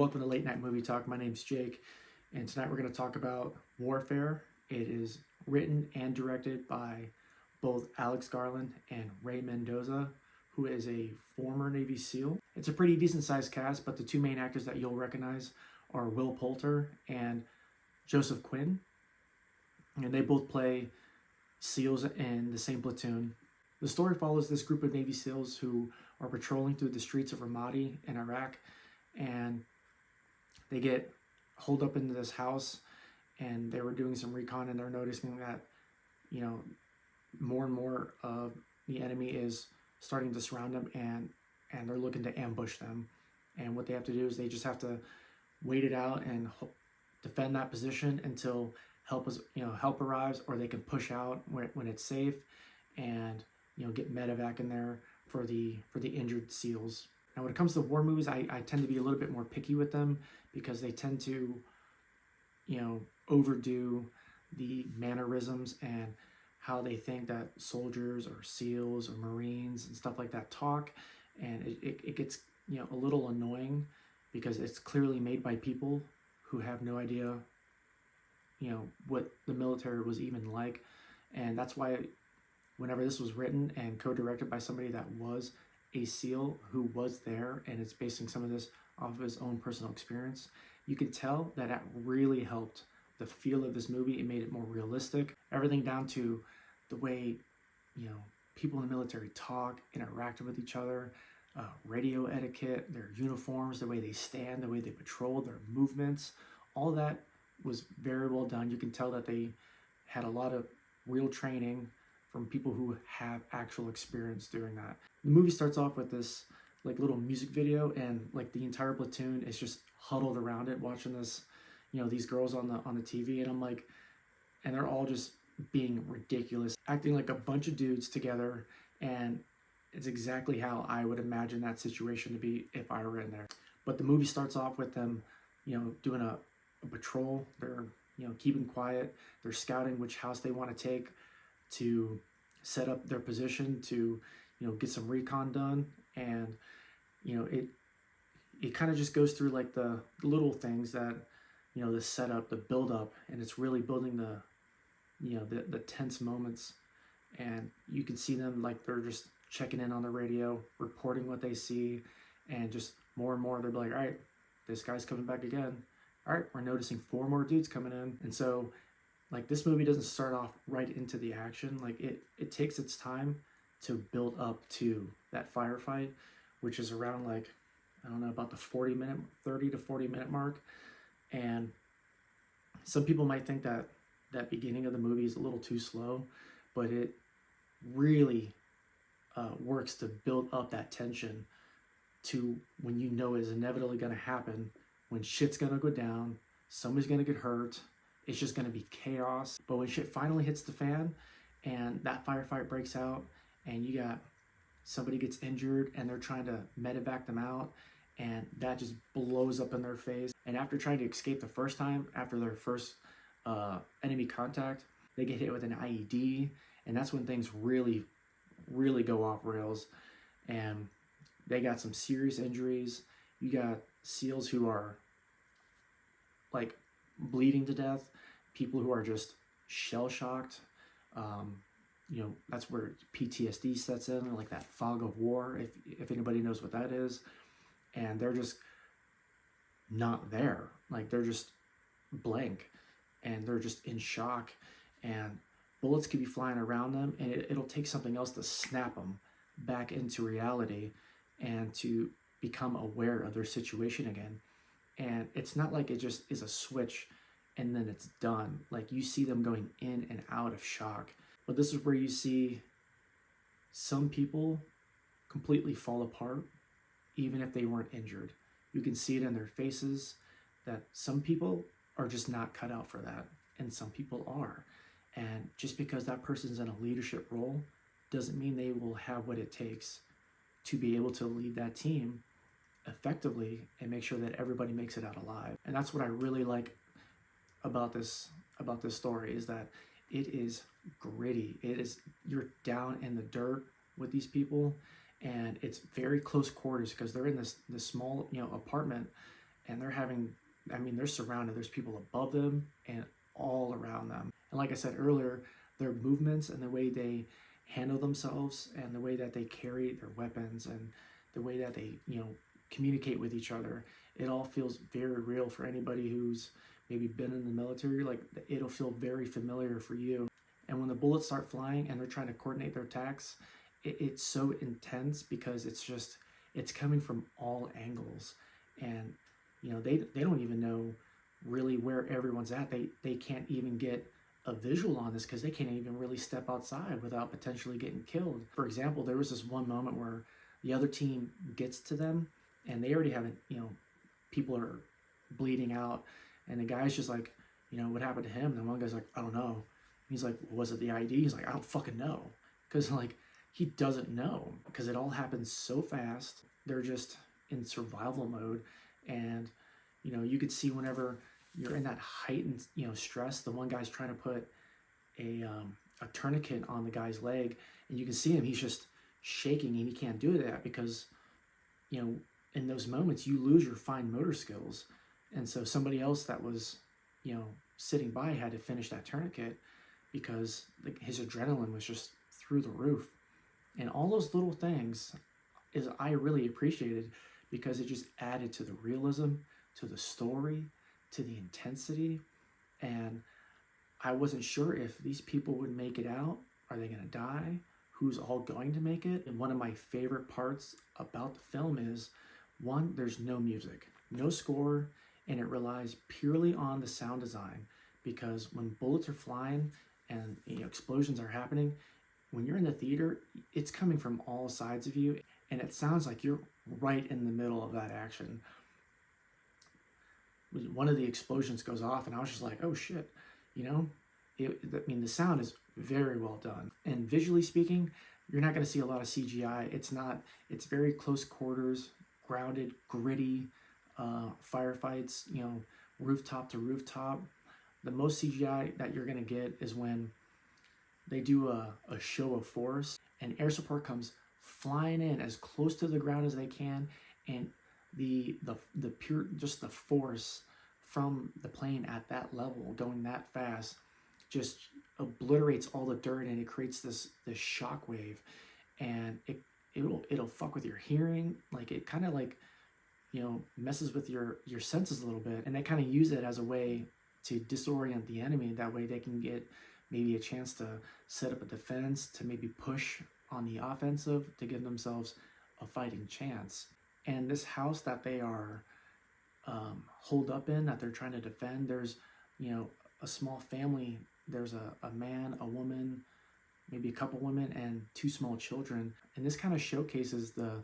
welcome to Late Night Movie Talk. My name's Jake, and tonight we're going to talk about Warfare. It is written and directed by both Alex Garland and Ray Mendoza, who is a former Navy SEAL. It's a pretty decent sized cast, but the two main actors that you'll recognize are Will Poulter and Joseph Quinn, and they both play SEALs in the same platoon. The story follows this group of Navy SEALs who are patrolling through the streets of Ramadi in Iraq, and they get holed up into this house, and they were doing some recon, and they're noticing that, more and more of the enemy is starting to surround them, and they're looking to ambush them. And what they have to do is they just have to wait it out and defend that position until help arrives, or they can push out when it's safe, and get medevac in there for the injured SEALs. Now, when it comes to war movies, I tend to be a little bit more picky with them because they tend to, overdo the mannerisms and how they think that soldiers or SEALs or Marines and stuff like that talk. And it gets, a little annoying because it's clearly made by people who have no idea, what the military was even like. And that's why whenever this was written and co-directed by somebody that was a SEAL who was there and is basing some of this off of his own personal experience, you can tell that that really helped the feel of this movie. It made it more realistic. Everything down to the way, people in the military talk, interacted with each other, radio etiquette, their uniforms, the way they stand, the way they patrol, their movements, all that was very well done. You can tell that they had a lot of real training from people who have actual experience doing that. The movie starts off with this little music video, and the entire platoon is just huddled around it watching this, these girls on the TV, and I'm like, and they're all just being ridiculous, acting like a bunch of dudes together, and it's exactly how I would imagine that situation to be if I were in there. But the movie starts off with them, doing a patrol. They're, keeping quiet. They're scouting which house they want to take to set up their position to, get some recon done. And, it kind of just goes through the little things that, the setup, the build up, and it's really building the, the tense moments. And you can see them they're just checking in on the radio, reporting what they see, and just more and more they're like, all right, this guy's coming back again. All right, we're noticing 4 more dudes coming in. And so this movie doesn't start off right into the action. It takes its time to build up to that firefight, which is around I don't know, about the 30 to 40 minute mark. And some people might think that that beginning of the movie is a little too slow, but it really works to build up that tension to when it's inevitably going to happen, when shit's going to go down, somebody's going to get hurt, it's just going to be chaos. But when shit finally hits the fan and that firefight breaks out and you got somebody gets injured and they're trying to medevac them out, and that just blows up in their face. And after trying to escape the first time, after their first enemy contact, they get hit with an IED, and that's when things really, really go off rails. And they got some serious injuries. You got SEALs who are bleeding to death, people who are just shell-shocked. That's where PTSD sets in, that fog of war, if anybody knows what that is. And they're just not there. They're just blank, and they're just in shock, and bullets could be flying around them, and it'll take something else to snap them back into reality and to become aware of their situation again. And it's not like it just is a switch and then it's done. You see them going in and out of shock. But this is where you see some people completely fall apart, even if they weren't injured. You can see it in their faces that some people are just not cut out for that, and some people are. And just because that person's in a leadership role doesn't mean they will have what it takes to be able to lead that team effectively and make sure that everybody makes it out alive. And that's what I really like about this story, is that it is gritty. You're down in the dirt with these people, and it's very close quarters because they're in this small apartment, and they're having, I mean, they're surrounded. There's people above them and all around them. And like I said earlier, their movements and the way they handle themselves and the way that they carry their weapons and the way that they, communicate with each other, it all feels very real for anybody who's maybe been in the military. Like, it'll feel very familiar for you. And when the bullets start flying and they're trying to coordinate their attacks, it's so intense because it's coming from all angles. And they don't even know really where everyone's at. They can't even get a visual on this because they can't even really step outside without potentially getting killed. For example, there was this one moment where the other team gets to them and they already haven't, people are bleeding out, and the guy's just like, what happened to him? And the one guy's like, I don't know. He's like, was it the ID? He's like, I don't fucking know. Because, like, he doesn't know because it all happens so fast. They're just in survival mode. And, you could see whenever you're in that heightened, stress, the one guy's trying to put a tourniquet on the guy's leg, and you can see him, he's just shaking, and he can't do that because, in those moments, you lose your fine motor skills. And so somebody else that was, sitting by had to finish that tourniquet because his adrenaline was just through the roof. And all those little things I really appreciated because it just added to the realism, to the story, to the intensity. And I wasn't sure if these people would make it out. Are they going to die? Who's all going to make it? And one of my favorite parts about the film is, one, there's no music, no score, and it relies purely on the sound design, because when bullets are flying and explosions are happening, when you're in the theater, it's coming from all sides of you, and it sounds like you're right in the middle of that action. One of the explosions goes off, and I was just like, oh shit, the sound is very well done. And visually speaking, you're not going to see a lot of CGI. It's very close quarters, grounded, gritty firefights, rooftop to rooftop. The most CGI that you're going to get is when they do a show of force and air support comes flying in as close to the ground as they can, and the pure, just the force from the plane at that level going that fast just obliterates all the dirt, and it creates this shock wave, and it'll fuck with your hearing. Like, it kind of like messes with your senses a little bit, and they kind of use it as a way to disorient the enemy. That way they can get maybe a chance to set up a defense, to maybe push on the offensive, to give themselves a fighting chance. And this house that they are holed up in, that they're trying to defend, there's a small family. There's a man, a woman, maybe a couple women, and two small children. And this kind of showcases the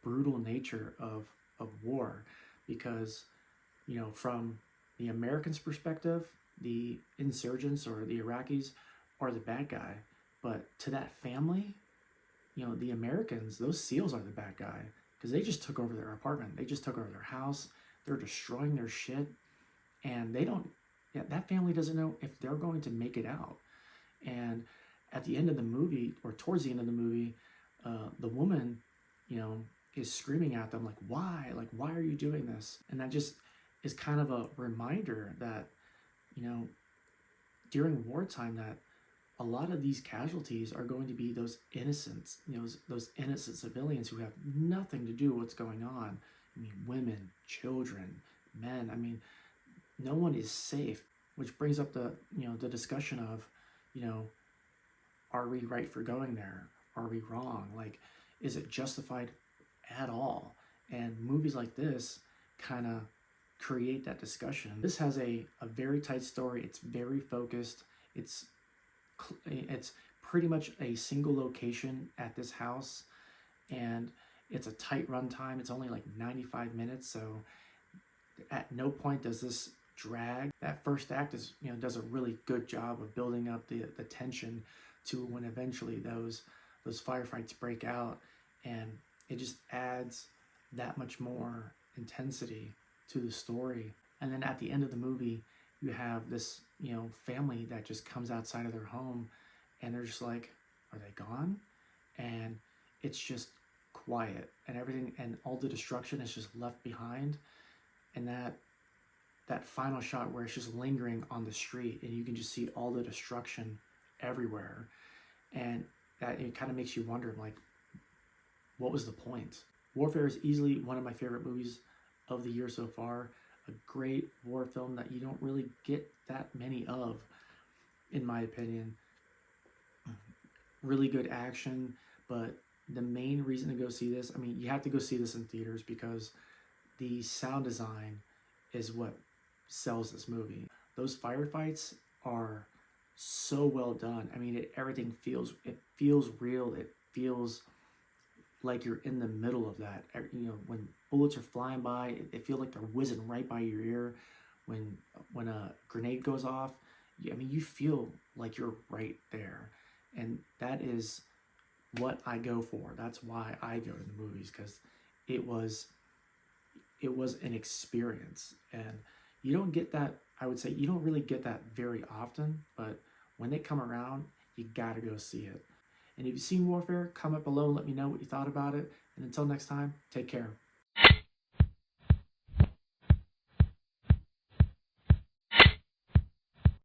brutal nature of war, because from the Americans' perspective, the insurgents or the Iraqis are the bad guy, but to that family, the Americans, those SEALs are the bad guy, because they just took over their apartment, they just took over their house, they're destroying their shit, and that family doesn't know if they're going to make it out. And at the end of the movie, or towards the end of the movie, the woman, is screaming at them like, why are you doing this? And that just is kind of a reminder that during wartime, that a lot of these casualties are going to be those innocents, those innocent civilians who have nothing to do with what's going on. I mean, women, children, men. I mean, no one is safe, which brings up the discussion of, are we right for going there? Are we wrong? Like, is it justified at all? And movies like this kind of create that discussion. This has a very tight story. It's very focused. It's pretty much a single location at this house, and it's a tight runtime. It's only like 95 minutes, so at no point does this drag. That first act does a really good job of building up the tension to when eventually those firefights break out, and it just adds that much more intensity to the story. And then at the end of the movie, you have this family that just comes outside of their home, and they're just like, are they gone? And it's just quiet, and everything, and all the destruction is just left behind. and that final shot where it's just lingering on the street and you can just see all the destruction everywhere, and that it kind of makes you wonder, like, what was the point? Warfare is easily one of my favorite movies of the year so far. A great war film that you don't really get that many of, in my opinion. Really good action, but the main reason to go see this, I mean, you have to go see this in theaters because the sound design is what sells this movie. Those firefights are so well done. I mean, everything feels real. It feels like you're in the middle of that. You know, when bullets are flying by, it feels like they're whizzing right by your ear. When a grenade goes off, I mean, you feel like you're right there, and that is what I go for. That's why I go to the movies, because it was an experience, and you don't get that. I would say you don't really get that very often, but when they come around, you gotta go see it. And if you've seen Warfare, comment below and let me know what you thought about it. And until next time, take care.